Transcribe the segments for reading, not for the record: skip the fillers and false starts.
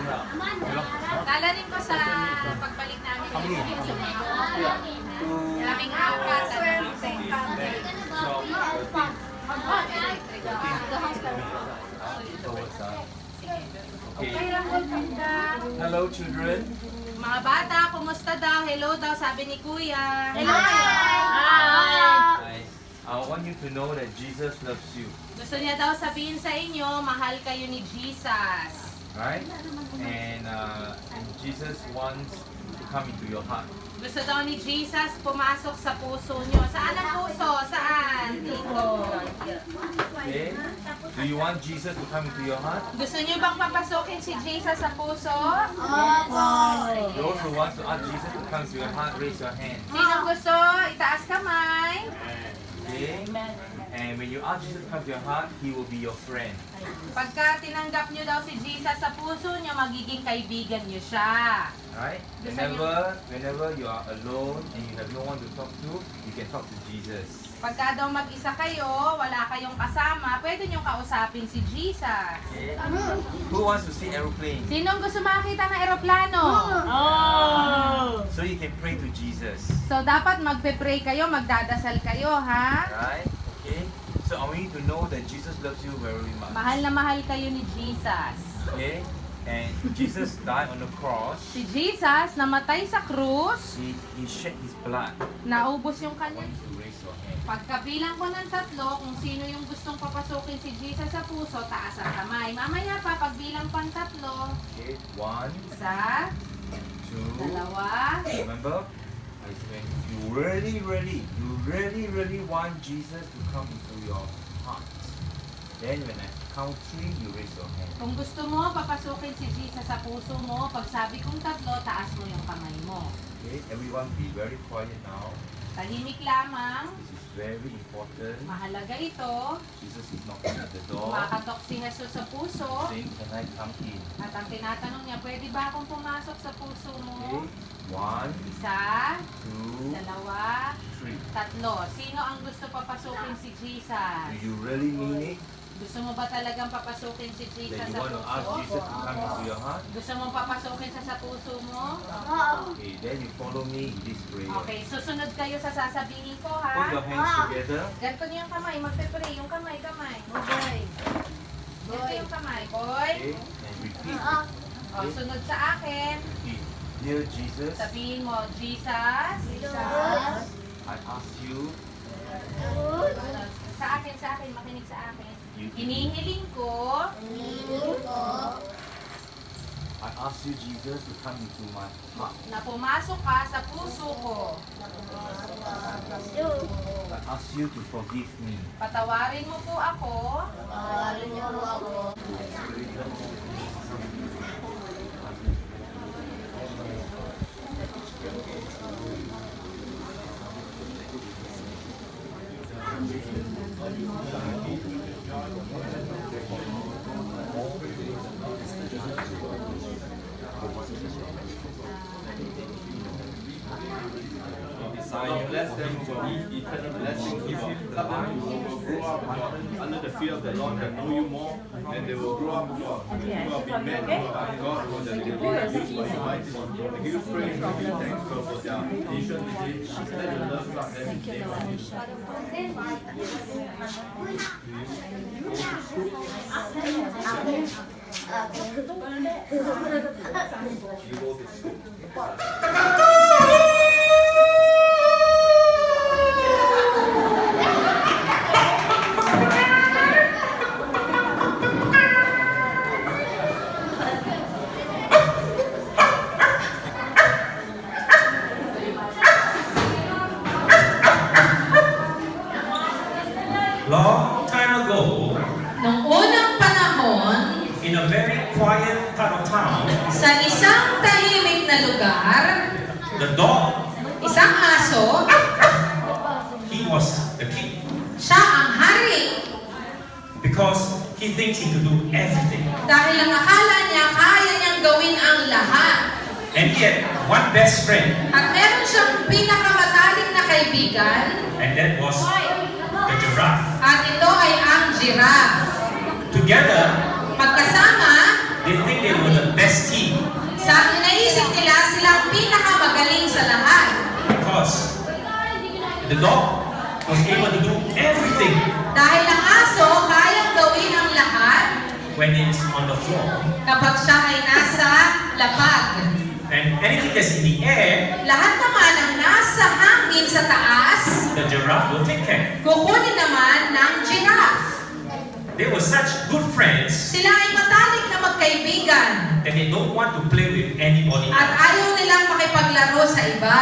Dalanin ko sa pagbalik namin. Maraming apat. Hello, children. Mga bata, kumusta daw? Hello daw, sabi ni Kuya. Hello. Hi. I want you to know that Jesus loves you, Gusto niya daw sabihin sa inyo, mahal kayo ni Jesus. right? And Jesus wants to come into your heart. Gusto daw ni Jesus pumasok sa puso niyo. Saan ang puso? Saan? Dito. Okay? Do you want Jesus to come into your heart? Gusto niyo bang papasokin si Jesus sa puso? Those who want to ask Jesus to come to your heart, raise your hand. Sinong gusto? Itaas kamay. Okay? And when you ask Jesus to come to your heart, He will be your friend. Pagka tinanggap niyo daw si Jesus sa puso niyo, magiging kaibigan niyo siya. Right? Whenever you are alone and you have no one to talk to, you can talk to Jesus. Pagka daw mag-isa kayo, wala kayong kasama, pwede niyong kausapin si Jesus. Okay? Who wants to see aeroplane? Sinong gusto makita ng eroplano? So you can pray to Jesus. So dapat magpe-pray kayo, magdadasal kayo, ha? Right? Okay? So I want you to know that Jesus loves you very much. Mahal na mahal kayo ni Jesus. Okay? And Jesus died on the cross. Si Jesus namatay sa krus, He shed His blood. naubos yung I want kanyang. you to raise your hand. Pagkabilang ko ng 3, kung sino yung gustong papasukin si Jesus sa puso, taas ang kamay. Mamaya pa, pagbilang ko ng 3, Okay? 1, 1, 2. 2, Remember? When you really want Jesus to come into your heart. Then when I count 3, you raise your hand. kung gusto mo papasukin si Jesus sa puso mo, pag sabi kong 3, taas mo yung kamay mo. Okay? Everyone be very quiet now. Tahimik lamang, This is very important. mahalaga ito. Jesus is knocking at the door. Makatok si Jesus sa puso. Saying, can I come in? At ang tinatanong niya, pwede ba akong pumasok sa puso mo? Okay? 1, Isa, 2, 2, 3. 3. Sino ang gusto papasukin si Do Jesus? you really mean it? Gusto mo ba talagang papasukin si Jesus That you sa want to ask puso? Jesus to come into your heart? Gusto mong papasukin siya sa puso mo? Okay, then you follow me in this prayer. Okay, susunod kayo sa sasabihin ko, Put ha? your hands together. Ganito niyo yung kamay, magpe-pray. Yung kamay. Ganito yung kamay, boy. Okay? And repeat. O, sunod sa akin. Repeat. Dear Jesus, Sabihin mo, Jesus. I ask you, Sa akin, makinig sa akin. you Hinihiling ko I ask you, Jesus, to come into my heart. na pumasok ka sa puso ko. I ask you to forgive me. Patawarin mo po ako. You let them believe eternal blessings. If you love them, you will grow up under the fear of the Lord and know you more, and they will grow up will be men by God, so that they will be used for His mighty name. I give you praise and give you thanks God for their nation today. Let your love flood them in the name of Jesus. You go to school. Long time ago, Nung unang panahon, in a very quiet part of town, sa isang tahimik na lugar, the dog, isang aso, he was the king siya ang hari. because he thinks he could do everything. Dahil ang akala niya, kaya niyang gawin ang lahat. And he had one best friend, At meron siyang pinakamatalik na kaibigan, and that was the giraffe. at ito ay ang giraffe. Together, Magkasama, they think they were the best team the dog was able to do everything Dahil ang aso, kayang gawin ang lahat when it's on the floor. kapag siya ay nasa lapag. And anything that's in the air, Lahat naman ang nasa hangin sa taas, the giraffe will take care. kukunin naman ng giraffe. They were such good friends Sila ay matalik na magkaibigan that they don't want to play with anybody at else. ayaw nilang makipaglaro sa iba.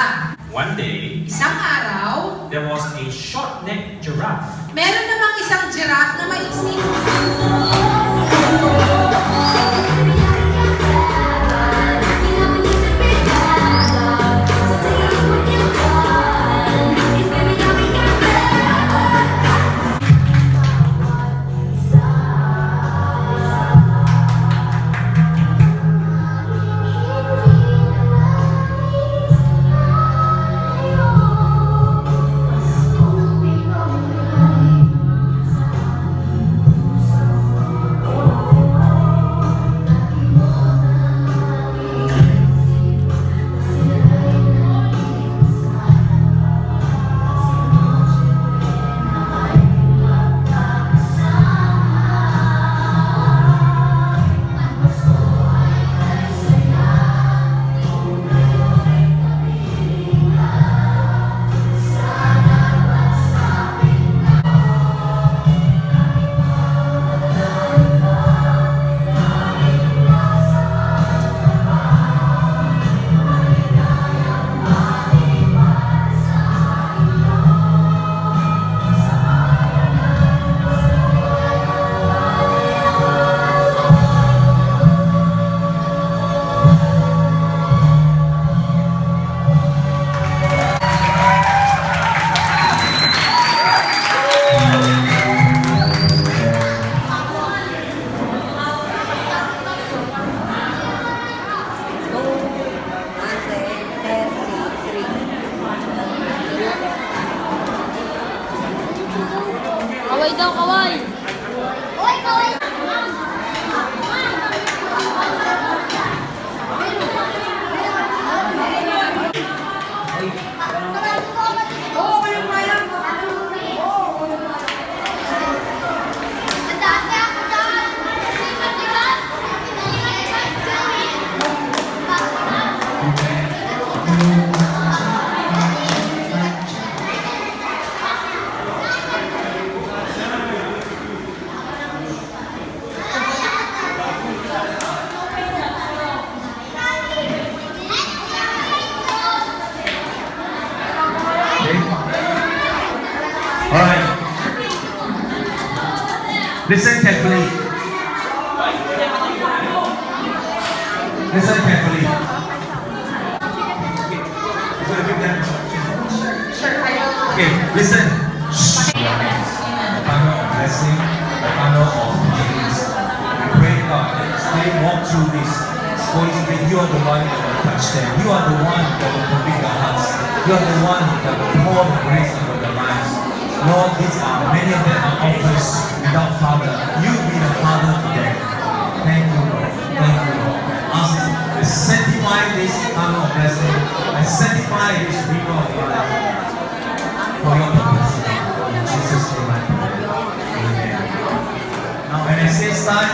One day, Isang araw, there was a short-necked giraffe. meron namang isang giraffe na maiksi. Kaway daw, kaway! Alright. Listen carefully. Listen carefully. You're gonna give them instructions. Okay, listen. The panel of blessing, the panel of healings. We pray God, stay walk through this. Holy Spirit, you are the one that will touch them. You are the one that will convict their hearts. You are the one that will pour the grace over their lives. Lord, these are many of them are orphans without father. You be the father to them. Thank you, Lord. Thank you, Lord. I sanctify this panel of blessing. I sanctify this river of life for your purpose. In Jesus' name I pray. Amen. Now when I say start,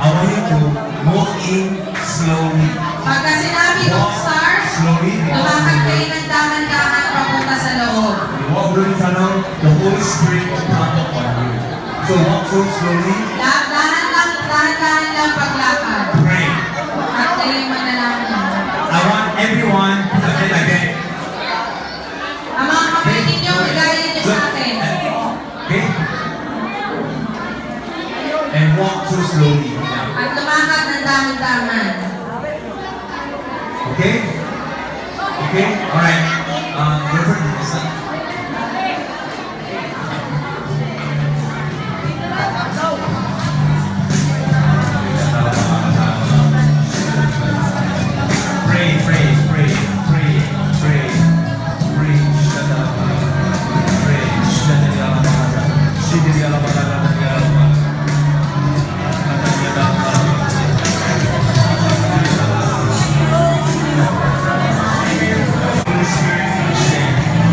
I want you to move in slowly. Pagka sinabi ng Walk start, slowly. lumakad kayo ng dahan-dahan papunta sa loob. You walk through the tunnel, the Holy Spirit will come upon you. So walk through slowly. Dahan-dahan lang paglakad. Pray. At kayo'y manalangin. I want everyone to attend again. Ang mga kapatid niyo, igaya niyo sa akin. Okay? And walk through slowly. Now. At lumakad ng dahan-dahan. Okay? Okay? Alright. Reverend, is that? Pray, pray, pray, pray, pray, pray. Shut up. Pray. Shut up. Shut up. Holy Spirit, share.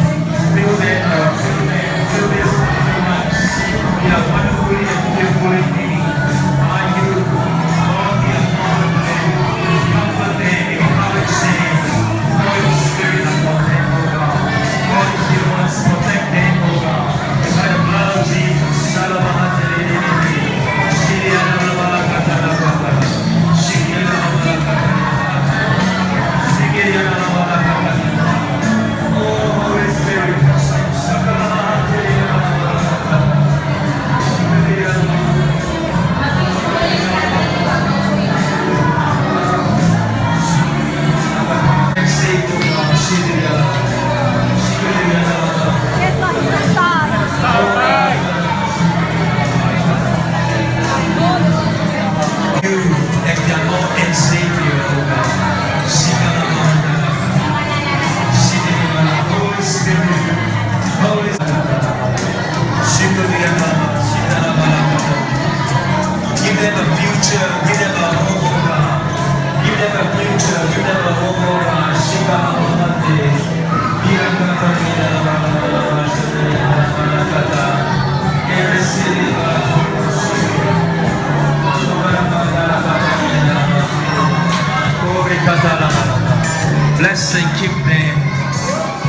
bless and keep them.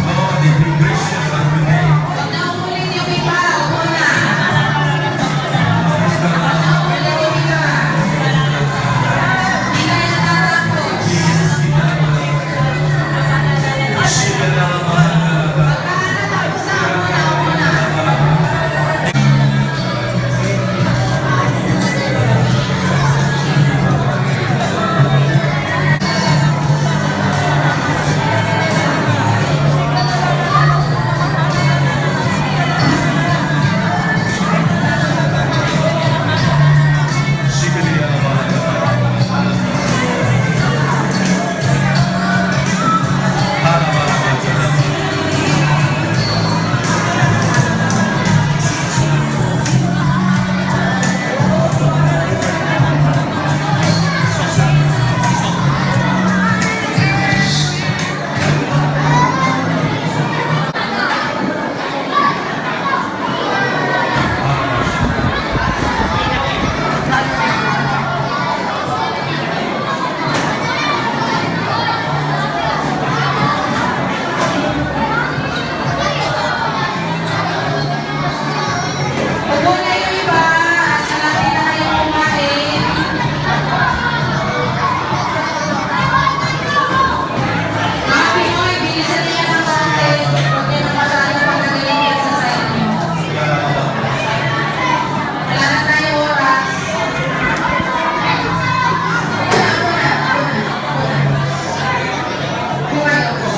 Lord, they be gracious unto them. Huwag na umulin yung iba. Una. Hindi kayo natatakot. Umuna yung iba at malapit na kayong kumain. Mga Pinoy, bilisan niya ng konti. Huwag niyo na masyado pagkagaling yan sa side niyo. Wala na tayong oras. Buhay ako.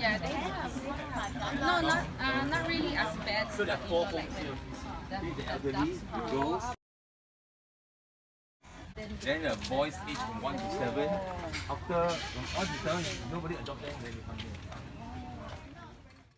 Yeah, they have. No, not really as bad. So there are 4 homes here. The elderly, the girls. Then the boys aged from 1 to 7. After from 1 to 7, nobody adopt them, then they come here.